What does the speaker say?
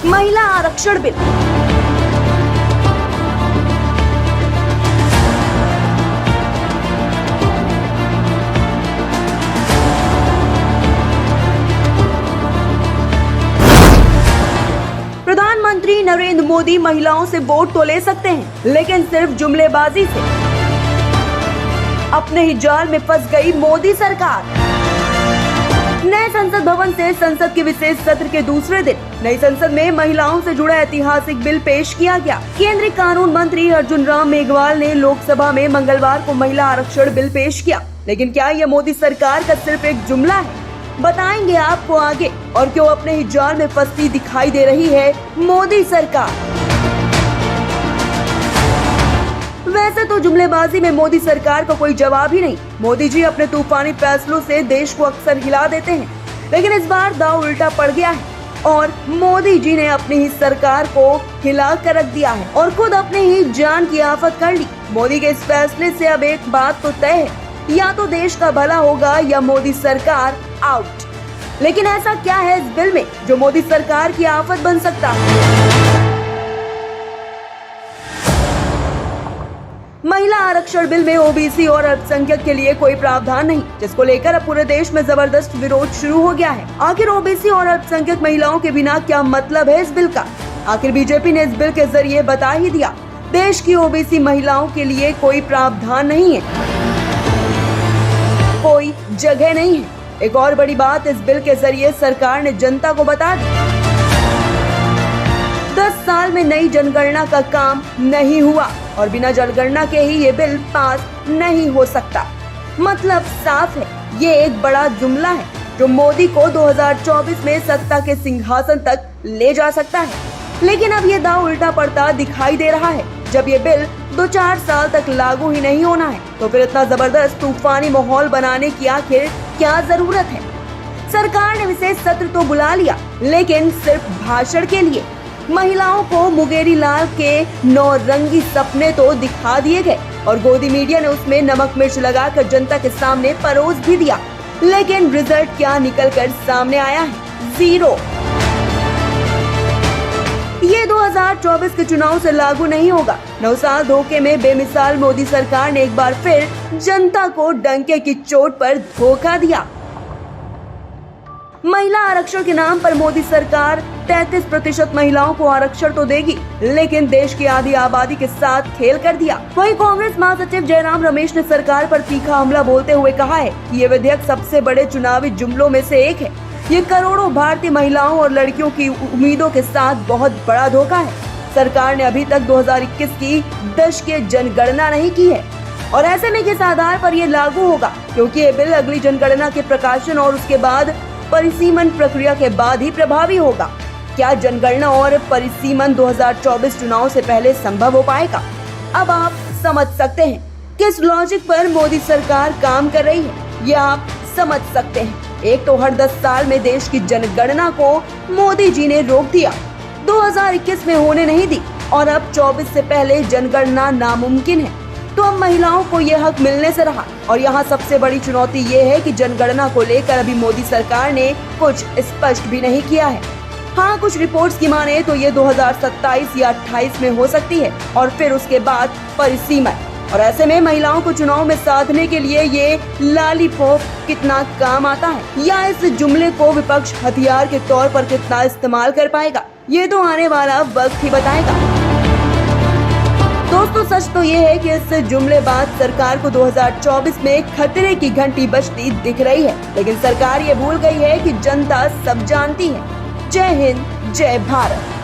महिला आरक्षण बिल। प्रधानमंत्री नरेंद्र मोदी महिलाओं से वोट तो ले सकते हैं, लेकिन सिर्फ जुमलेबाजी से। अपने ही जाल में फंस गई मोदी सरकार। नए संसद भवन से संसद के विशेष सत्र के दूसरे दिन नई संसद में महिलाओं से जुड़ा ऐतिहासिक बिल पेश किया गया। केंद्रीय कानून मंत्री अर्जुन राम मेघवाल ने लोकसभा में मंगलवार को महिला आरक्षण बिल पेश किया। लेकिन क्या यह मोदी सरकार का सिर्फ एक जुमला है? बताएंगे आपको आगे। और क्यों अपने ही जाल में फंसती दिखाई दे रही है मोदी सरकार। वैसे तो जुमलेबाजी में मोदी सरकार का कोई जवाब ही नहीं। मोदी जी अपने तूफानी फैसलों से देश को अक्सर हिला देते हैं, लेकिन इस बार दांव उल्टा पड़ गया है और मोदी जी ने अपनी ही सरकार को हिला कर रख दिया है और खुद अपने ही जान की आफत कर ली। मोदी के इस फैसले से अब एक बात तो तय है, या तो देश का भला होगा या मोदी सरकार आउट। लेकिन ऐसा क्या है इस बिल में जो मोदी सरकार की आफत बन सकता है? महिला आरक्षण बिल में ओबीसी और अल्पसंख्यक के लिए कोई प्रावधान नहीं, जिसको लेकर अब पूरे देश में जबरदस्त विरोध शुरू हो गया है। आखिर ओबीसी और अल्पसंख्यक महिलाओं के बिना क्या मतलब है इस बिल का? आखिर बीजेपी ने इस बिल के जरिए बता ही दिया, देश की ओबीसी महिलाओं के लिए कोई प्रावधान नहीं है, कोई जगह नहीं है। एक और बड़ी बात, इस बिल के जरिए सरकार ने जनता को बता दी 10 साल में नई जनगणना का काम नहीं हुआ और बिना जनगणना के ही ये बिल पास नहीं हो सकता। मतलब साफ है, ये एक बड़ा जुमला है जो मोदी को 2024 में सत्ता के सिंहासन तक ले जा सकता है। लेकिन अब ये दांव उल्टा पड़ता दिखाई दे रहा है। जब ये बिल 2-4 साल तक लागू ही नहीं होना है, तो फिर इतना जबरदस्त तूफानी माहौल बनाने की आखिर क्या जरूरत है? सरकार ने विशेष सत्र तो बुला लिया, लेकिन सिर्फ भाषण के लिए। महिलाओं को मुंगेरी लाल के नौरंगी सपने तो दिखा दिए गए और गोदी मीडिया ने उसमें नमक मिर्च लगाकर जनता के सामने परोस भी दिया। लेकिन रिजल्ट क्या निकल कर सामने आया है? 0। ये 2024 के चुनाव से लागू नहीं होगा। 9 साल धोखे में बेमिसाल मोदी सरकार ने एक बार फिर जनता को डंके की चोट पर धोखा दिया। महिला आरक्षण के नाम पर मोदी सरकार 33% महिलाओं को आरक्षण तो देगी, लेकिन देश की आधी आबादी के साथ खेल कर दिया। वहीं कांग्रेस महासचिव जयराम रमेश ने सरकार पर तीखा हमला बोलते हुए कहा है कि ये विधेयक सबसे बड़े चुनावी जुमलों में से एक है। ये करोड़ों भारतीय महिलाओं और लड़कियों की उम्मीदों के साथ बहुत बड़ा धोखा है। सरकार ने अभी तक 2021 की दशकीय जनगणना नहीं की है और ऐसे में किस आधार पर ये लागू होगा, क्योंकि ये बिल अगली जनगणना के प्रकाशन और उसके बाद परिसीमन प्रक्रिया के बाद ही प्रभावी होगा। क्या जनगणना और परिसीमन 2024 चुनाव से पहले संभव हो पाएगा? अब आप समझ सकते हैं किस लॉजिक पर मोदी सरकार काम कर रही है। ये आप समझ सकते हैं। एक तो हर 10 साल में देश की जनगणना को मोदी जी ने रोक दिया, 2021 में होने नहीं दी और अब 24 से पहले जनगणना नामुमकिन है। तो अब महिलाओं को यह हक मिलने से रहा। और यहाँ सबसे बड़ी चुनौती ये है कि जनगणना को लेकर अभी मोदी सरकार ने कुछ स्पष्ट भी नहीं किया है। हाँ, कुछ रिपोर्ट्स की माने तो ये 2027 या 28 में हो सकती है और फिर उसके बाद परिसीमन। और ऐसे में महिलाओं को चुनाव में साधने के लिए ये लॉलीपॉप कितना काम आता है, या इस जुमले को विपक्ष हथियार के तौर पर कितना इस्तेमाल कर पाएगा, ये तो आने वाला वक्त ही बताएगा। दोस्तों, सच तो ये है कि इस जुमलेबाज सरकार को 2024 में खतरे की घंटी बजती दिख रही है, लेकिन सरकार ये भूल गई है कि जनता सब जानती है। जय हिंद, जय भारत।